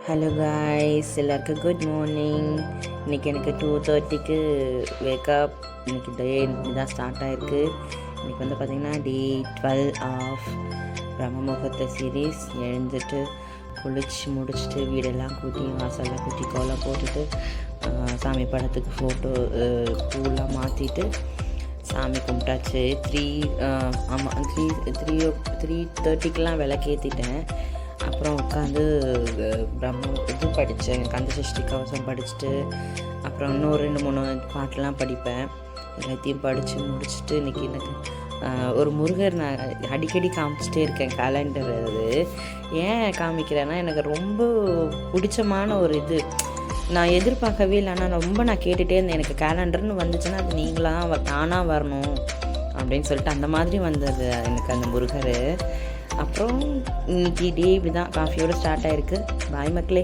Hello guys, எல்லாருக்கும் good morning. இன்றைக்கி எனக்கு 2:30க்கு வேக்கப். இன்றைக்கி டே தான் ஸ்டார்ட் ஆகிருக்கு. இன்றைக்கி வந்து பார்த்திங்கன்னா டே 12 ஆஃப் பிரம்ம முகூர்த்த சீரீஸ். எழுந்துட்டு குளிச்சு முடிச்சுட்டு வீடெல்லாம் கூட்டி வாசல்லாம் கூட்டி கோலம் போட்டுட்டு சாமி படத்துக்கு ஃபோட்டோ பூலாம் மாற்றிட்டு சாமி கும்பிட்டாச்சு. 3:30க்கெலாம் விளக்கேற்றிட்டேன். அப்புறம் உட்காந்து இது படித்தேன், கந்த சஷ்டி கவசம் படிச்சுட்டு அப்புறம் இன்னும் 2-3 பாட்டெலாம் படிப்பேன். எல்லாத்தையும் படித்து முடிச்சுட்டு இன்றைக்கி எனக்கு ஒரு முருகர் நான் அடிக்கடி காமிச்சிட்டே இருக்கேன். கேலண்டர் அது ஏன் காமிக்கிறேன்னா, எனக்கு ரொம்ப பிடிச்சமான ஒரு இது. நான் எதிர்பார்க்கவே இல்லை, ஆனால் ரொம்ப நான் கேட்டுகிட்டே இருந்தேன். எனக்கு கேலண்டர்னு வந்துச்சுன்னா அது நீங்களாக தானாக வரணும் அப்படின்னு சொல்லிட்டு அந்த மாதிரி வந்தது எனக்கு அந்த முருகர். அப்புறம் இன்னைக்கு டே இப்படி தான் காஃபியோடு ஸ்டார்ட் ஆகிருக்கு. பாய் மக்களே.